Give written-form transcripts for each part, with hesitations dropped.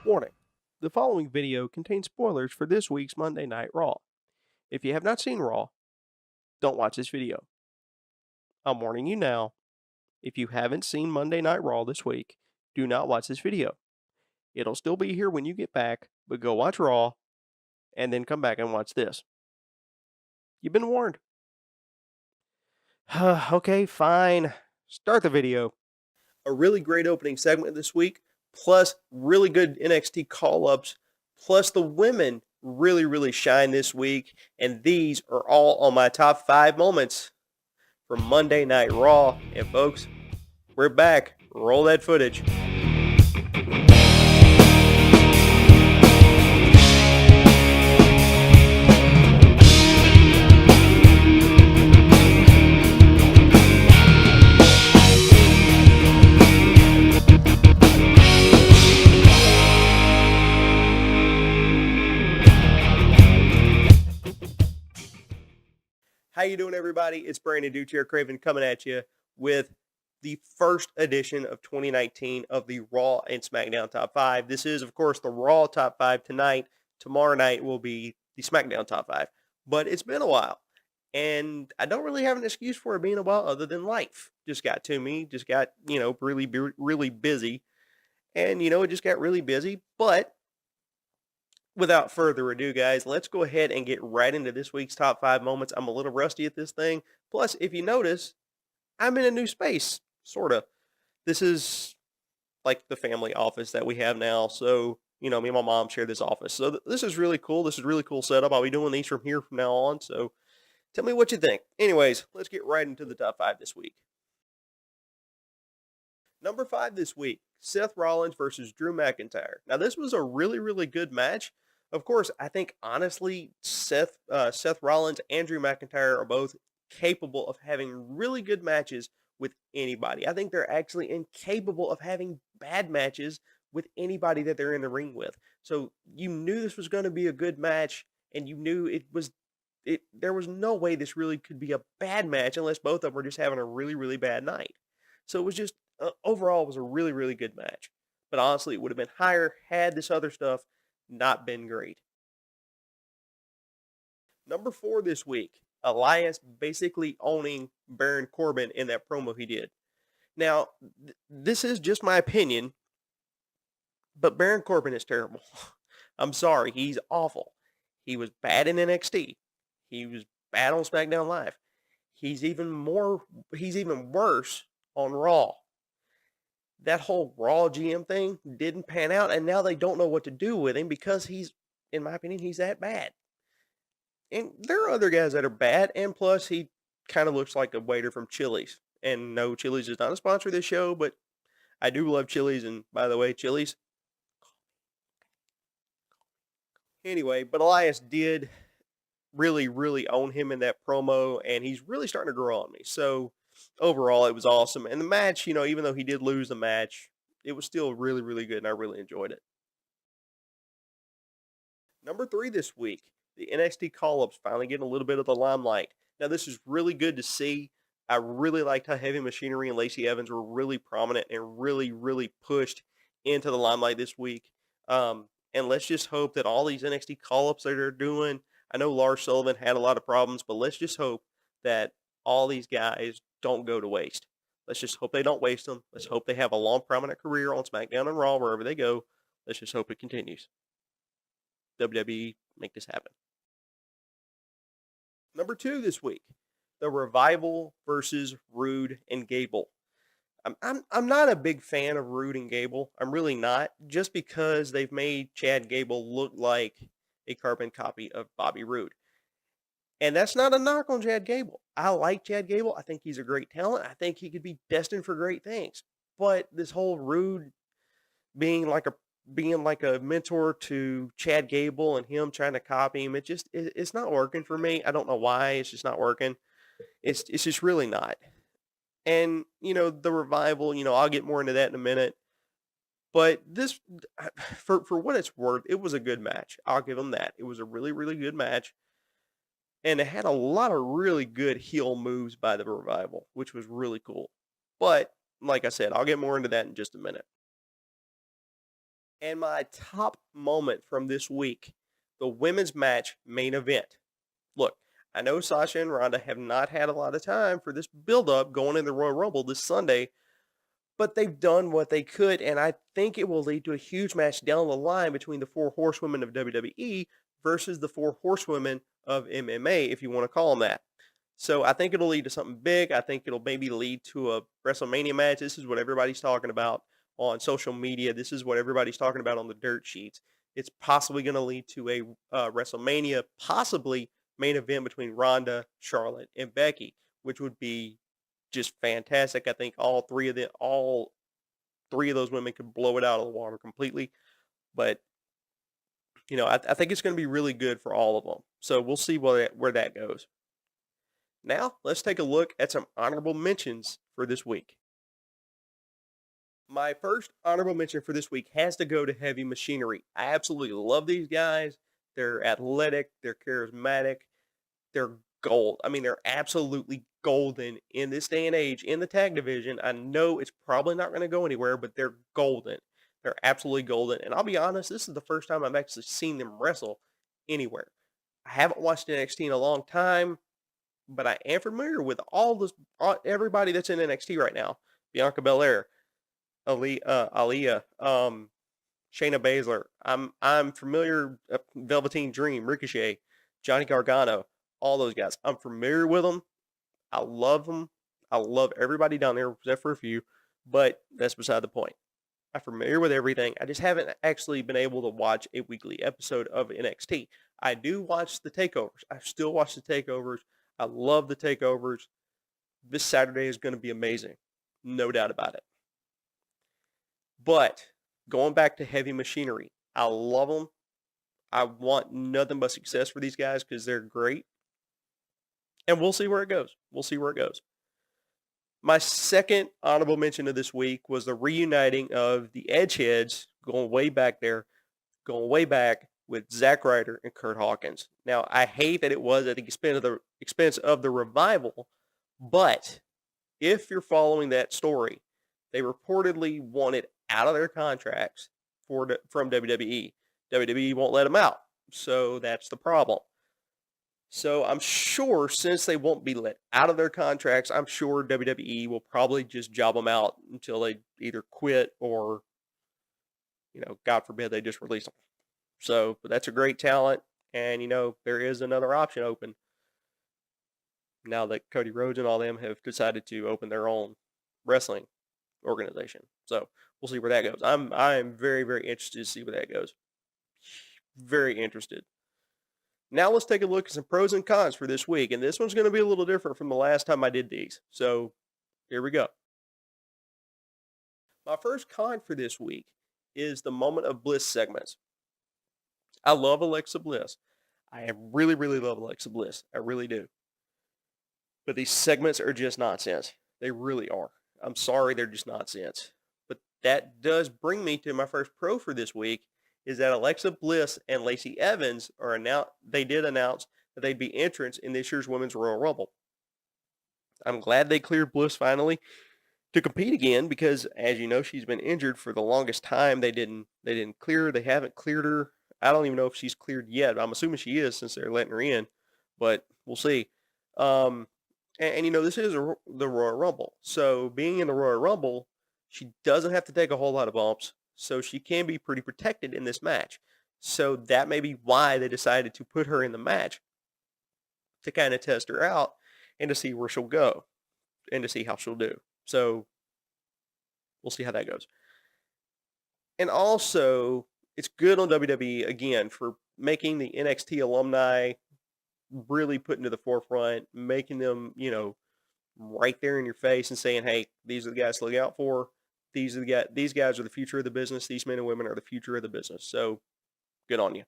Warning: the following video contains spoilers for this week's Monday Night Raw. If you have not seen Raw, don't watch this video. I'm warning you now, if you haven't seen Monday Night Raw this week, do not watch this video. It'll still be here when you get back, but go watch Raw, and then come back and watch this. You've been warned. Okay, fine. Start the video. A really great opening segment this week, plus really good NXT call-ups, plus the women really shine this week, and these are all on my top 5 moments from Monday Night Raw. And folks, we're back. Roll that footage. How you doing, everybody? It's Brandon Dudechair Craven coming at you with the first edition of 2019 of the Raw and SmackDown Top 5. This is, of course, the Raw Top 5 tonight. Tomorrow night will be the SmackDown Top 5. But it's been a while, and I don't really have an excuse for it being a while other than life. Just got to me, just got, really busy. And, it just got really busy, but without further ado, guys, let's go ahead and get right into this week's top 5 moments. I'm a little rusty at this thing. Plus, if you notice, I'm in a new space, sort of. This is like the family office that we have now. So, me and my mom share this office. So this is really cool. This is a really cool setup. I'll be doing these from here from now on. So tell me what you think. Anyways, let's get right into the top 5 this week. Number 5 this week, Seth Rollins versus Drew McIntyre. Now, this was a really good match. Of course, I think, honestly, Seth Rollins and Drew McIntyre are both capable of having really good matches with anybody. I think they're actually incapable of having bad matches with anybody that they're in the ring with. So you knew this was going to be a good match, and you knew there was no way this really could be a bad match unless both of them were just having a really bad night. So it was just, overall, it was a really good match. But honestly, it would have been higher had this other stuff not been great. Number 4 this week, Elias basically owning Baron Corbin in that promo he did. Now, this is just my opinion, but Baron Corbin is terrible. I'm sorry, he's awful. He was bad in NXT. He was bad on SmackDown Live. He's even worse on Raw. That whole Raw GM thing didn't pan out, and now they don't know what to do with him because in my opinion, he's that bad. And there are other guys that are bad, and plus he kind of looks like a waiter from Chili's. And no, Chili's is not a sponsor of this show, but I do love Chili's, and by the way, Chili's. Anyway, but Elias did really own him in that promo, and he's really starting to grow on me. So overall, it was awesome. And the match, even though he did lose the match, it was still really good, and I really enjoyed it. Number 3 this week, the NXT call-ups finally getting a little bit of the limelight. Now, this is really good to see. I really liked how Heavy Machinery and Lacey Evans were really prominent and really pushed into the limelight this week. And let's just hope that all these NXT call-ups that they're doing, I know Lars Sullivan had a lot of problems, but let's just hope that all these guys don't go to waste. Let's just hope they don't waste them. Let's hope they have a long, prominent career on SmackDown and Raw, wherever they go. Let's just hope it continues. WWE, make this happen. Number 2 this week, the Revival versus Rude and Gable. I'm not a big fan of Rude and Gable. I'm really not, just because they've made Chad Gable look like a carbon copy of Bobby Roode. And that's not a knock on Chad Gable. I like Chad Gable. I think he's a great talent. I think he could be destined for great things. But this whole Rude being like a mentor to Chad Gable and him trying to copy him, it's not working for me. I don't know why. It's just not working. It's just really not. And, the Revival, I'll get more into that in a minute. But this, for what it's worth, it was a good match. I'll give them that. It was a really good match. And it had a lot of really good heel moves by the Revival, which was really cool. But, like I said, I'll get more into that in just a minute. And my top moment from this week, the women's match main event. Look, I know Sasha and Ronda have not had a lot of time for this build-up going in the Royal Rumble this Sunday, but they've done what they could, and I think it will lead to a huge match down the line between the four horsewomen of WWE versus the four horsewomen of MMA, if you want to call them that. So I think it'll lead to something big. I think it'll maybe lead to a WrestleMania match. This is what everybody's talking about on social media. This is what everybody's talking about on the dirt sheets. It's possibly going to lead to a WrestleMania, possibly main event between Ronda, Charlotte, and Becky, which would be just fantastic. I think all three of those women could blow it out of the water completely. But I think it's going to be really good for all of them. So we'll see where that goes. Now, let's take a look at some honorable mentions for this week. My first honorable mention for this week has to go to Heavy Machinery. I absolutely love these guys. They're athletic, they're charismatic, they're gold. I mean, they're absolutely golden in this day and age in the tag division. I know it's probably not going to go anywhere, but they're golden. They're absolutely golden. And I'll be honest, this is the first time I've actually seen them wrestle anywhere. I haven't watched NXT in a long time, but I am familiar with everybody that's in NXT right now. Bianca Belair, Aliyah, Shayna Baszler. I'm familiar. Velveteen Dream, Ricochet, Johnny Gargano, all those guys. I'm familiar with them. I love them. I love everybody down there except for a few, but that's beside the point. I'm familiar with everything. I just haven't actually been able to watch a weekly episode of NXT. I do watch the takeovers. I still watch the takeovers. I love the takeovers. This Saturday is going to be amazing. No doubt about it. But going back to Heavy Machinery, I love them. I want nothing but success for these guys because they're great. And we'll see where it goes. My second honorable mention of this week was the reuniting of the Edgeheads, going way back with Zack Ryder and Kurt Hawkins. Now, I hate that it was at the expense of the Revival, but if you're following that story, they reportedly wanted out of their contracts from WWE. WWE won't let them out, so that's the problem. So I'm sure since they won't be let out of their contracts, I'm sure WWE will probably just job them out until they either quit or, God forbid, they just release them. So, but that's a great talent, and there is another option open now that Cody Rhodes and all them have decided to open their own wrestling organization. So we'll see where that goes. I'm very, very interested to see where that goes. Very interested. Now let's take a look at some pros and cons for this week, and this one's going to be a little different from the last time I did these. So here we go. My first con for this week is the Moment of Bliss segments. I love Alexa Bliss. I really, really love Alexa Bliss. I really do. But these segments are just nonsense. They really are. I'm sorry, they're just nonsense. But that does bring me to my first pro for this week, is that Alexa Bliss and Lacey Evans they did announce that they'd be entrants in this year's Women's Royal Rumble. I'm glad they cleared Bliss finally to compete again because, as you know, she's been injured for the longest time. They didn't clear her. They haven't cleared her. I don't even know if she's cleared yet. I'm assuming she is since they're letting her in, but we'll see. And this is the Royal Rumble. So being in the Royal Rumble, she doesn't have to take a whole lot of bumps. So she can be pretty protected in this match. So that may be why they decided to put her in the match, to kind of test her out and to see where she'll go and to see how she'll do. So we'll see how that goes. And also, it's good on WWE, again, for making the NXT alumni really put into the forefront, making them, right there in your face and saying, hey, these are the guys to look out for. These guys are the future of the business. These men and women are the future of the business. So good on you.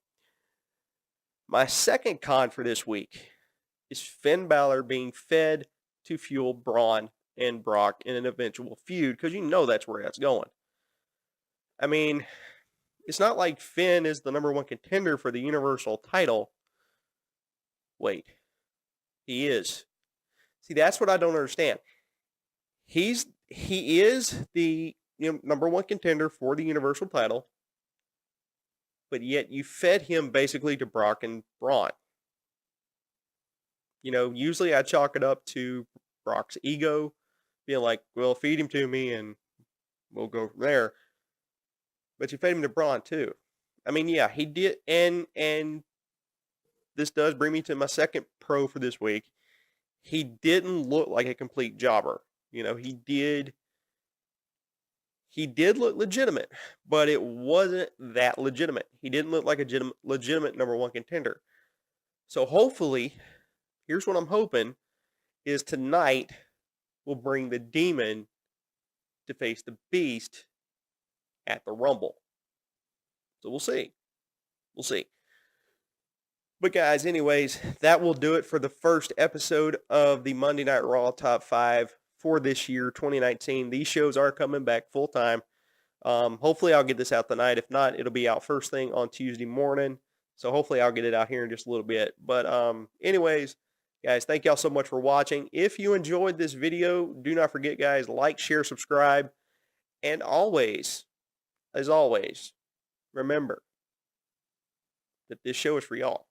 My second con for this week is Finn Balor being fed to fuel Braun and Brock in an eventual feud, because that's where that's going. I mean, it's not like Finn is the number one contender for the Universal title. Wait, he is. See, that's what I don't understand. He is the number one contender for the Universal title. but yet you fed him basically to Brock and Braun. You know, usually I chalk it up to Brock's ego, being like, well, feed him to me and we'll go from there. But you fed him to Braun too. I mean, yeah, he did, and this does bring me to my second pro for this week. He didn't look like a complete jobber. You know, he did look legitimate, but it wasn't that legitimate. He didn't look like a legitimate number one contender. So hopefully, here's what I'm hoping, is tonight will bring the Demon to face the Beast at the Rumble. So we'll see. We'll see. But guys, anyways, that will do it for the first episode of the Monday Night Raw Top 5 for this year, 2019. These shows are coming back full time. Hopefully I'll get this out tonight. If not, it'll be out first thing on Tuesday morning. So hopefully I'll get it out here in just a little bit. But anyways, guys, thank y'all so much for watching. If you enjoyed this video, do not forget, guys, like, share, subscribe. And always, as always, remember that this show is for y'all.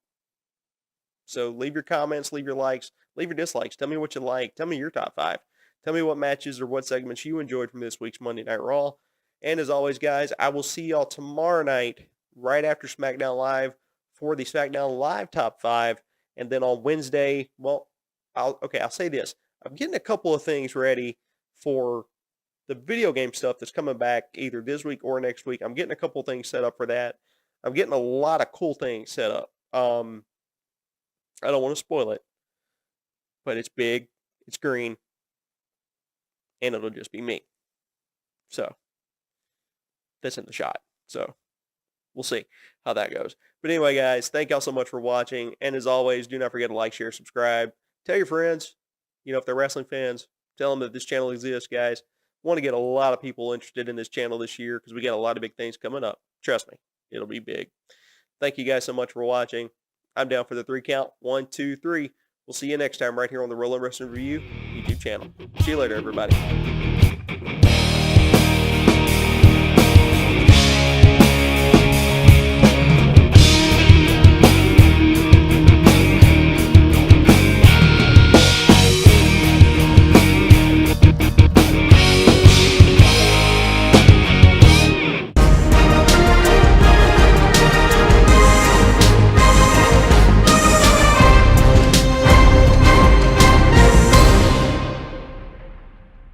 So leave your comments, leave your likes, leave your dislikes. Tell me what you like. Tell me your top 5. Tell me what matches or what segments you enjoyed from this week's Monday Night Raw. And as always, guys, I will see y'all tomorrow night right after SmackDown Live for the SmackDown Live top 5. And then on Wednesday, well, I'll say this. I'm getting a couple of things ready for the video game stuff that's coming back either this week or next week. I'm getting a couple of things set up for that. I'm getting a lot of cool things set up. I don't want to spoil it, but it's big, it's green, and it'll just be me. So, that's in the shot. So, we'll see how that goes. But anyway, guys, thank y'all so much for watching. And as always, do not forget to like, share, subscribe. Tell your friends, if they're wrestling fans, tell them that this channel exists, guys. Want to get a lot of people interested in this channel this year because we got a lot of big things coming up. Trust me, it'll be big. Thank you guys so much for watching. I'm down for the 3 count. 1, 2, 3. We'll see you next time right here on the Rollin' Wrestling Review YouTube channel. See you later, everybody.